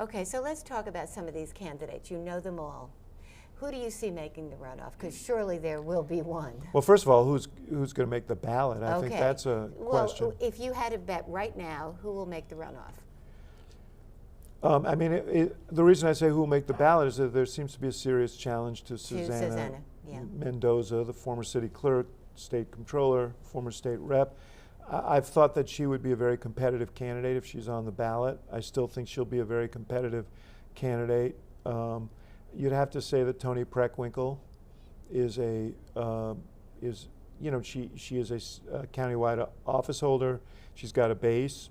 Okay, so let's talk about some of these candidates. You know them all. Who do you see making the runoff? Because surely there will be one. Well, first of all, who's going to make the ballot? I think that's a question. Well, if you had to bet right now, who will make the runoff? I mean, the reason I say who will make the ballot is that there seems to be a serious challenge to Susanna, yeah. Mendoza, the former city clerk, state comptroller, former state rep. I've thought that she would be a very competitive candidate if she's on the ballot. I still think she'll be a very competitive candidate. You'd have to say that Toni Preckwinkle is she is a countywide office holder. She's got a base.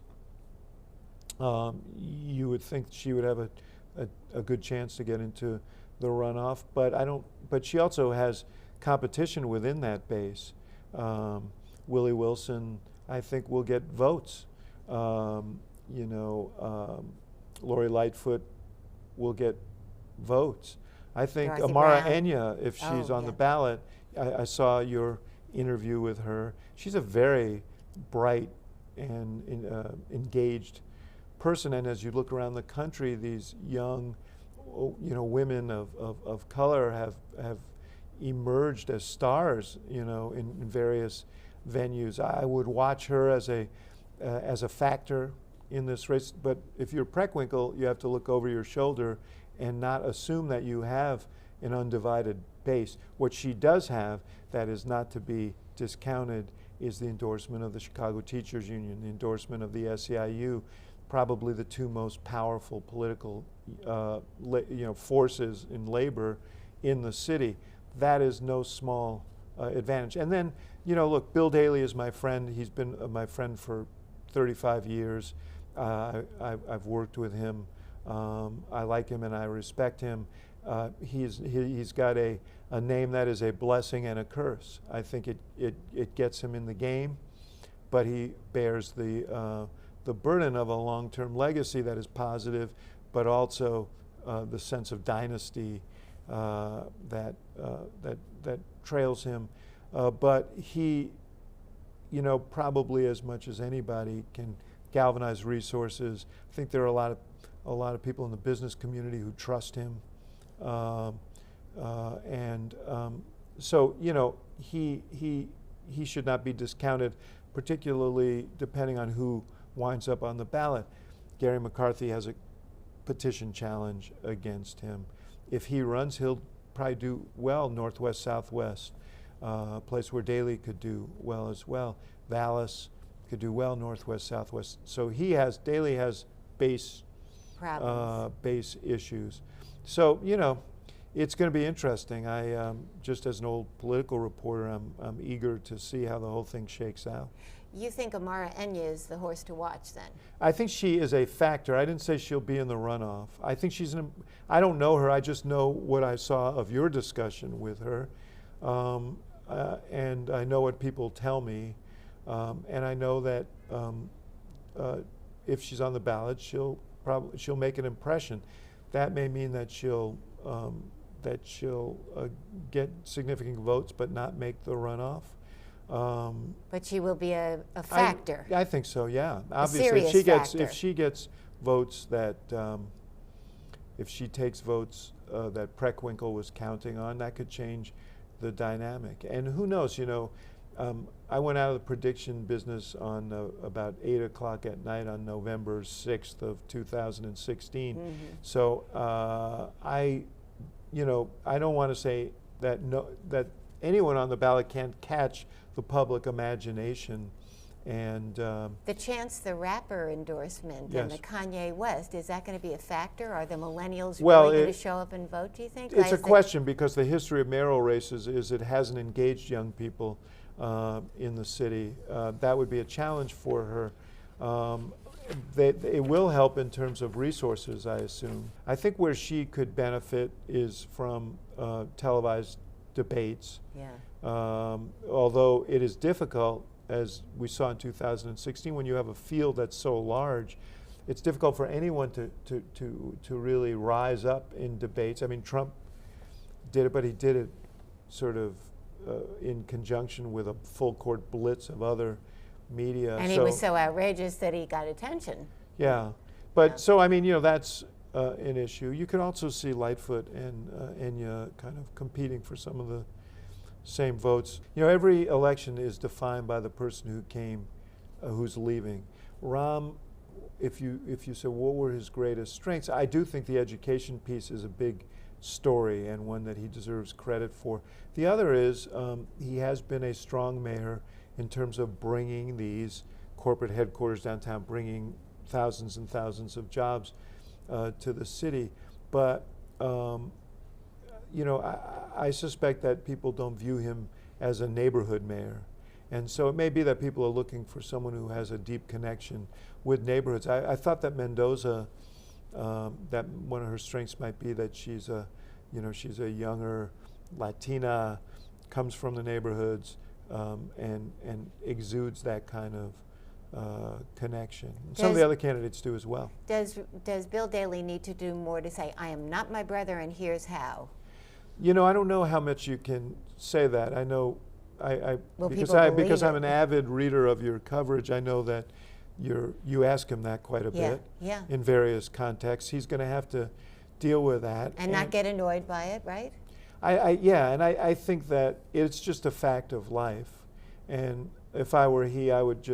You would think she would have a good chance to get into the runoff, but she also has competition within that base. Willie Wilson, I think, will get votes. Lori Lightfoot will get votes. I think Amara Enya, if she's on the ballot, I saw your interview with her. She's a very bright and engaged person, and as you look around the country, these young, women of color have emerged as stars, in various venues. I would watch her as a factor in this race. But if you're Preckwinkle, you have to look over your shoulder and not assume that you have an undivided base. What she does have that is not to be discounted is the endorsement of the Chicago Teachers Union, the endorsement of the SEIU, probably the two most powerful political forces in labor in the city. That is no small advantage. And then, look, Bill Daley is my friend. He's been my friend for 35 years. I've worked with him. I like him and I respect him. He's got a name that is a blessing and a curse. I think it gets him in the game, but he bears the burden of a long-term legacy that is positive, but also the sense of dynasty that trails him. But he, probably as much as anybody can galvanize resources. I think there are a lot of people in the business community who trust him, so he should not be discounted, particularly depending on who winds up on the ballot. Gary McCarthy has a petition challenge against him. If he runs, he'll probably do well Northwest, Southwest, a place where Daley could do well as well. Vallis could do well Northwest, Southwest. So Daley has base issues. So, it's going to be interesting. I just as an old political reporter, I'm eager to see how the whole thing shakes out. You think Amara Enya is the horse to watch then? I think she is a factor. I didn't say she'll be in the runoff. I think I don't know her. I just know what I saw of your discussion with her. And I know what people tell me. And I know that if she's on the ballot, she'll make an impression. That may mean that she'll get significant votes but not make the runoff. But she will be a factor. I think so. Yeah, obviously, if she gets votes that if she takes votes that Preckwinkle was counting on, that could change the dynamic. And who knows? I went out of the prediction business on about 8 o'clock at night on November 6th of 2016. Mm-hmm. So I don't want to say that that anyone on the ballot can't catch the public imagination. And the Chance the Rapper endorsement and the Kanye West, is that going to be a factor? Are the millennials really going to show up and vote, do you think? It's a question, because the history of mayoral races is it hasn't engaged young people in the city. That would be a challenge for her. It will help in terms of resources, I assume. I think where she could benefit is from televised debates. Yeah. Although it is difficult, as we saw in 2016, when you have a field that's so large, it's difficult for anyone to really rise up in debates. I mean, Trump did it, but he did it sort of in conjunction with a full court blitz of other media. And he was so outrageous that he got attention. Yeah, but so I mean, that's an issue. You can also see Lightfoot and Enya kind of competing for some of the same votes. You know, every election is defined by the person who came, who's leaving. Rahm, if you say what were his greatest strengths, I do think the education piece is a big story and one that he deserves credit for. The other is he has been a strong mayor in terms of bringing these corporate headquarters downtown, bringing thousands and thousands of jobs to the city. But you know, I suspect that people don't view him as a neighborhood mayor. And so it may be that people are looking for someone who has a deep connection with neighborhoods. I thought that Mendoza, that one of her strengths might be that she's a, you know, she's a younger Latina, comes from the neighborhoods, and exudes that kind of connection. Some of the other candidates do as well. Does Bill Daley need to do more to say, I am not my brother and here's how? You know, I don't know how much you can say that. I know, because I'm an avid reader of your coverage, I know that you ask him that quite a bit in various contexts. He's going to have to deal with that. And not get annoyed by it, right? I think that it's just a fact of life. And if I were he, I would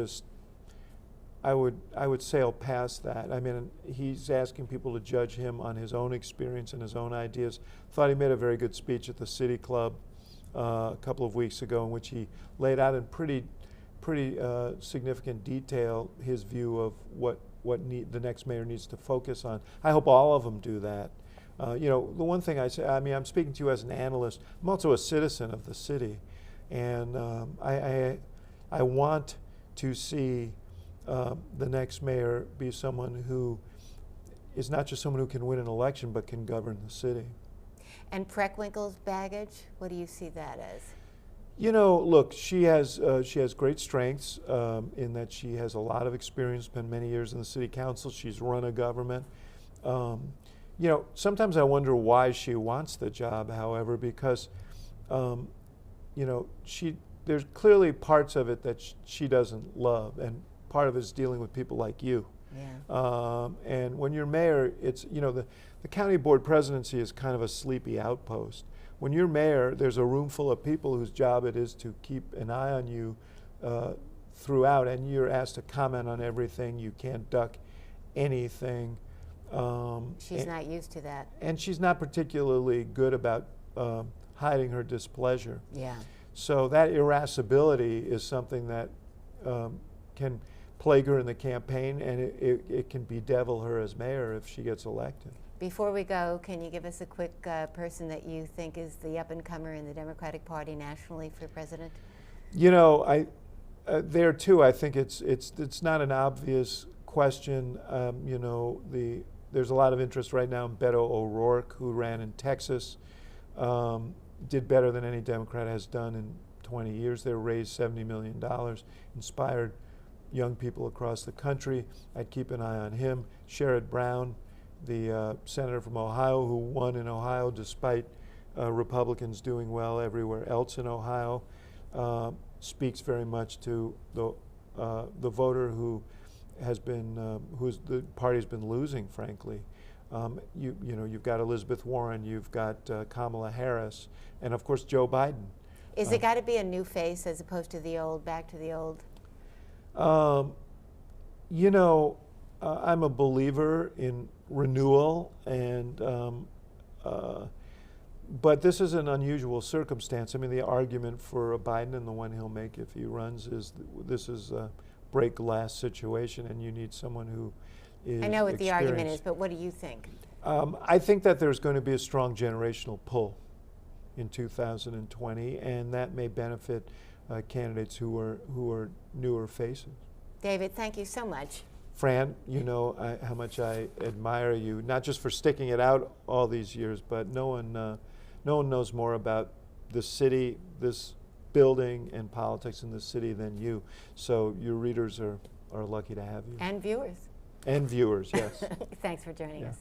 sail past that. I mean, he's asking people to judge him on his own experience and his own ideas. Thought he made a very good speech at the City Club a couple of weeks ago, in which he laid out in pretty significant detail his view of what the next mayor needs to focus on. I hope all of them do that. You know, the one thing I say, I mean, I'm speaking to you as an analyst. I'm also a citizen of the city, and I want to see the next mayor be someone who is not just someone who can win an election, but can govern the city. And Preckwinkle's baggage, what do you see that as? You know, look, she has great strengths in that she has a lot of experience, spent many years in the city council. She's run a government. You know, sometimes I wonder why she wants the job, however, because, you know, there's clearly parts of it that she doesn't love, and part of it is dealing with people like you. Yeah. And when you're mayor, it's, you know, the county board presidency is kind of a sleepy outpost. When you're mayor, there's a room full of people whose job it is to keep an eye on you throughout, and you're asked to comment on everything. You can't duck anything. She's not used to that. And she's not particularly good about hiding her displeasure. Yeah. So that irascibility is something that can plague her in the campaign, and it can bedevil her as mayor if she gets elected. Before we go, can you give us a quick person that you think is the up-and-comer in the Democratic Party nationally for president? You know, there too, I think it's not an obvious question. You know, there's a lot of interest right now in Beto O'Rourke, who ran in Texas, did better than any Democrat has done in 20 years. They raised $70 million, inspired young people across the country. I'd keep an eye on him. Sherrod Brown, the senator from Ohio, who won in Ohio despite Republicans doing well everywhere else in Ohio, speaks very much to the voter who has been, who's the party's been losing, frankly. You know, you've got Elizabeth Warren, you've got Kamala Harris, and of course Joe Biden. Is it got to be a new face as opposed to the old, back to the old? You know, I'm a believer in renewal, and but this is an unusual circumstance. I mean, the argument for Biden, and the one he'll make if he runs, is this is a break glass situation, and you need someone who is I know what the argument is, but what do you think? I think that there's going to be a strong generational pull in 2020, and that may benefit candidates who are newer faces. David, thank you so much. Fran, you know how much I admire you, not just for sticking it out all these years, but no one knows more about the city, this building, and politics in the city than you. So your readers are lucky to have you. And viewers. And viewers, yes. Thanks for joining us.